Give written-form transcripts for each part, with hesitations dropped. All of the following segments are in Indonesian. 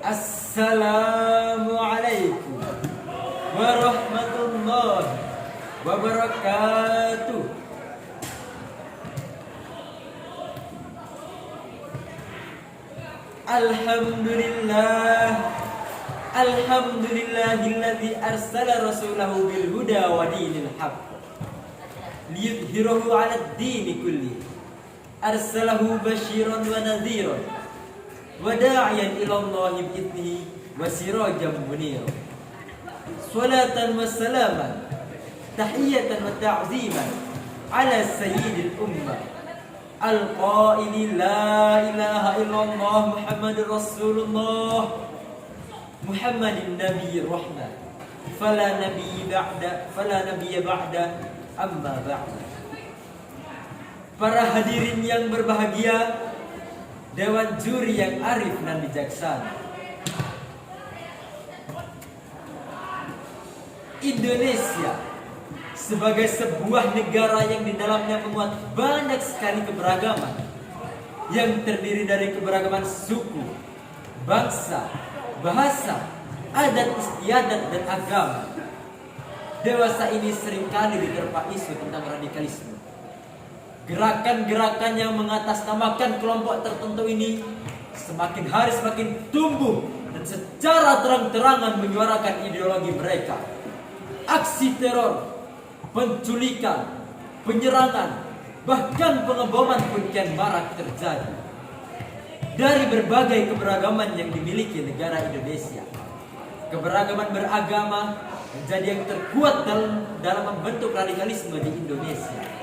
Assalamualaikum warahmatullahi wabarakatuh. Alhamdulillahilladzi arsala rasulahu bil huda wa dinil haqq liyudhhirahu 'alad dini kulli. Arsalahu basyiran wa nadhiran wa da'iyan ila Allahi bi'idnihi wa sirajan munira. Salatan wa salaman tahiyatan wa ta'ziman ala sayyidil ummah al-qaili la ilaha illallah Muhammadur Rasulullah Muhammadin nabiyir rahmah fala nabiyya ba'da amma ba'da. Para hadirin yang berbahagia, dewan juri yang arif dan bijaksana, Indonesia sebagai sebuah negara yang di dalamnya memuat banyak sekali keberagaman, yang terdiri dari keberagaman suku, bangsa, bahasa, adat istiadat dan agama. Dewasa ini seringkali diterpa isu tentang radikalisme. Gerakan-gerakan yang mengatasnamakan kelompok tertentu ini semakin hari semakin tumbuh dan secara terang-terangan menyuarakan ideologi mereka. Aksi teror, penculikan, penyerangan, bahkan pengeboman pun kian marak terjadi. Dari berbagai keberagaman yang dimiliki negara Indonesia, keberagaman beragama menjadi yang terkuat dalam membentuk radikalisme di Indonesia.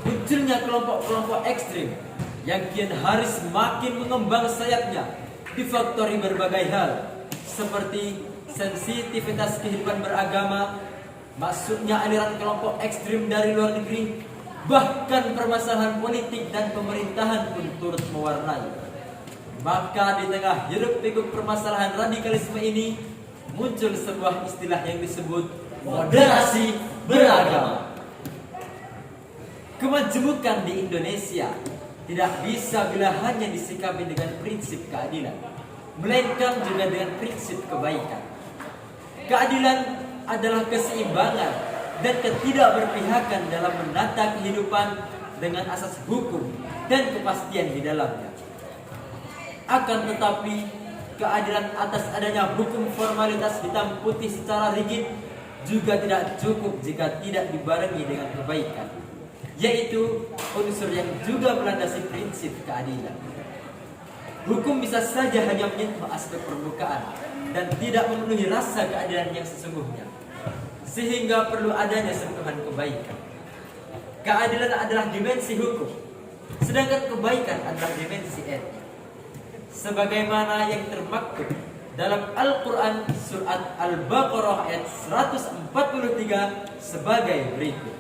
Munculnya kelompok-kelompok ekstrim yang kian hari semakin mengembang sayapnya difaktori berbagai hal, seperti sensitivitas kehidupan beragama, masuknya aliran kelompok ekstrim dari luar negeri, bahkan permasalahan politik dan pemerintahan pun turut mewarnai. Maka di tengah hiruk-pikuk permasalahan radikalisme ini muncul sebuah istilah yang disebut moderasi beragama. Kemajemukan di Indonesia tidak bisa bila hanya disikapi dengan prinsip keadilan, melainkan juga dengan prinsip kebaikan. Keadilan adalah keseimbangan dan ketidakberpihakan dalam menata kehidupan dengan asas hukum dan kepastian di dalamnya. Akan tetapi, keadilan atas adanya hukum formalitas hitam putih secara rigid juga tidak cukup jika tidak dibarengi dengan kebaikan, yaitu unsur yang juga melandasi prinsip keadilan. Hukum bisa saja hanya menyentuh aspek permukaan dan tidak memenuhi rasa keadilan yang sesungguhnya, sehingga perlu adanya sentuhan kebaikan. Keadilan adalah dimensi hukum, sedangkan kebaikan adalah dimensi etik. Sebagaimana yang termaktub dalam Al-Quran surat Al-Baqarah ayat 143 sebagai berikut.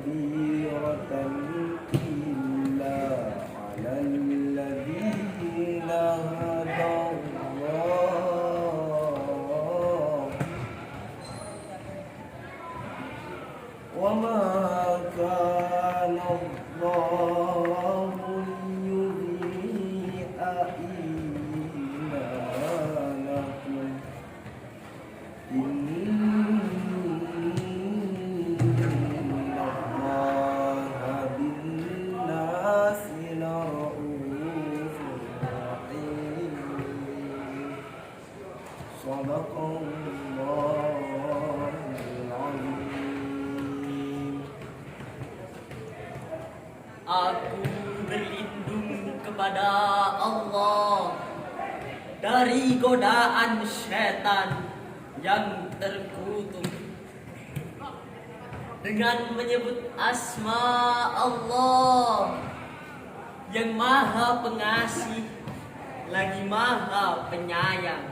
كبيرة إلا على الذين هدى الله وما كان الله ليضيع إيمانكم إن الله بالناس لرؤوف رحيم صدق الله العظيم. Aku berlindung kepada Allah dari godaan setan yang terkutuk dengan menyebut asma Allah yang maha pengasih lagi maha penyayang.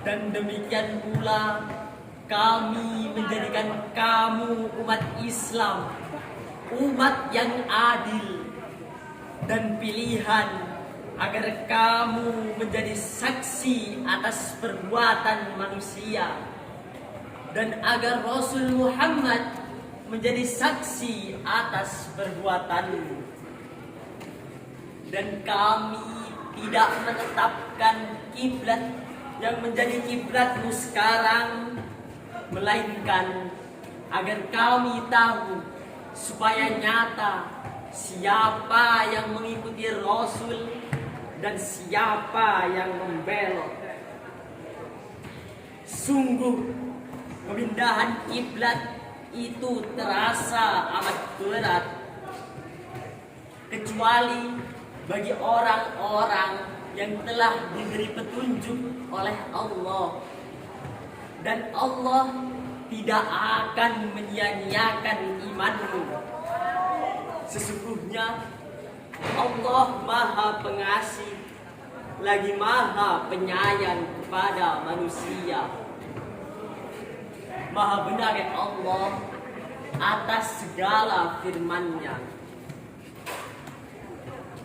Dan demikian pula kami menjadikan kamu umat Islam, umat yang adil dan pilihan agar kamu menjadi saksi atas perbuatan manusia dan agar Rasul Muhammad menjadi saksi atas perbuatanmu. Dan kami tidak menetapkan kiblat yang menjadi kiblatmu sekarang, melainkan agar kami tahu supaya nyata siapa yang mengikuti Rasul dan siapa yang membelot. Sungguh pemindahan kiblat itu terasa amat berat, kecuali bagi orang-orang yang telah diberi petunjuk oleh Allah. Dan Allah tidak akan menyia-nyiakan imanmu. Sesungguhnya Allah maha pengasih lagi maha penyayang kepada manusia. Maha benar ya Allah atas segala firman-Nya.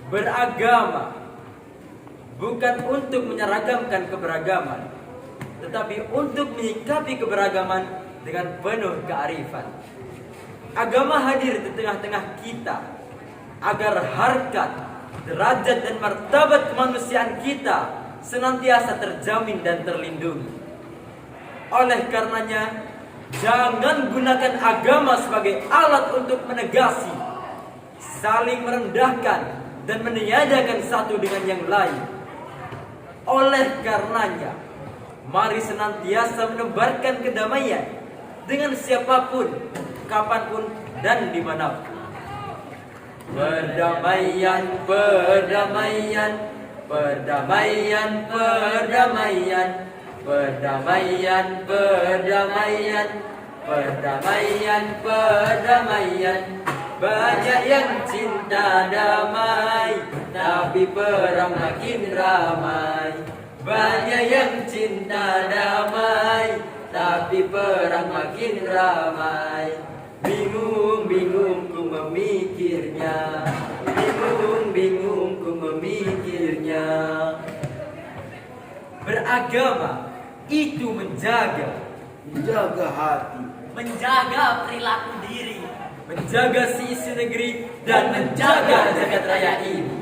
Beragama bukan untuk menyeragamkan keberagaman, tetapi untuk menyikapi keberagaman dengan penuh kearifan. Agama hadir di tengah-tengah kita agar harkat, derajat dan martabat kemanusiaan kita senantiasa terjamin dan terlindungi. Oleh karenanya, jangan gunakan agama sebagai alat untuk menegasi, saling merendahkan dan meniadakan satu dengan yang lain. Oleh karenanya, mari senantiasa menebarkan kedamaian dengan siapapun, kapanpun, dan dimanapun. Perdamaian, perdamaian, perdamaian, perdamaian, perdamaian, perdamaian, perdamaian, perdamaian. Banyak yang cinta damai, tapi perang makin ramai. Banyak yang cinta damai, tapi perang makin ramai. Bingung-bingung ku memikirnya, bingung-bingung ku memikirnya. Beragama itu menjaga hati, Menjaga perilaku diri, menjaga seisi negeri, dan menjaga jagat raya ini.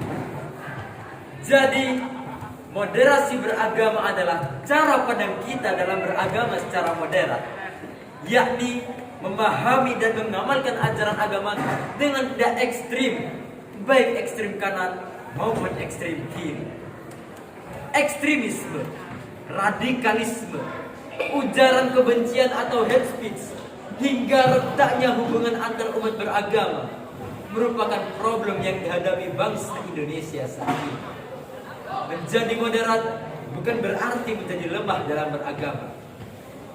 Jadi, moderasi beragama adalah cara pandang kita dalam beragama secara moderat, yakni memahami dan mengamalkan ajaran agama dengan tidak ekstrim, baik ekstrim kanan maupun ekstrim kiri. Ekstremisme, radikalisme, ujaran kebencian atau hate speech, hingga retaknya hubungan antar umat beragama merupakan problem yang dihadapi bangsa Indonesia saat ini. Menjadi moderat bukan berarti menjadi lemah dalam beragama.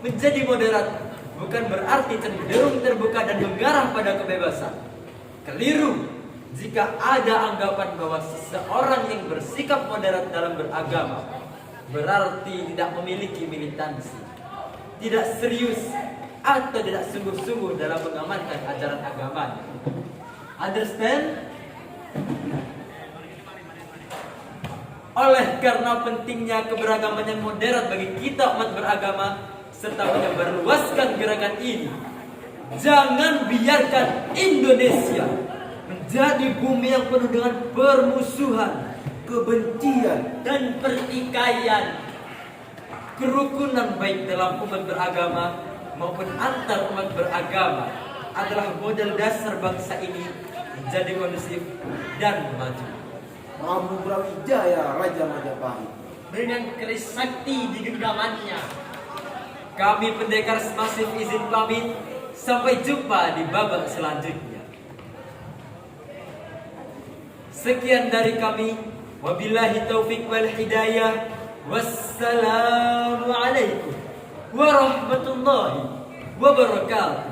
Menjadi moderat bukan berarti cenderung terbuka dan mengarah pada kebebasan. Keliru jika ada anggapan bahwa seseorang yang bersikap moderat dalam beragama berarti tidak memiliki militansi, tidak serius, atau tidak sungguh-sungguh dalam mengamankan ajaran agama. Understand? Oleh karena pentingnya keberagaman yang moderat bagi kita umat beragama serta menyebarluaskan gerakan ini, jangan biarkan Indonesia menjadi bumi yang penuh dengan permusuhan, kebencian, dan pertikaian. Kerukunan baik dalam umat beragama maupun antar umat beragama adalah modal dasar bangsa ini menjadi kondusif dan maju. Prabu Brawijaya Raja Majapahit. dengan keris sakti di genggamannya. Kami pendekar semasif izin pamit. Sampai jumpa di babak selanjutnya. Sekian dari kami. Wabillahi taufiq wal hidayah. Wassalamualaikum warahmatullahi wabarakatuh.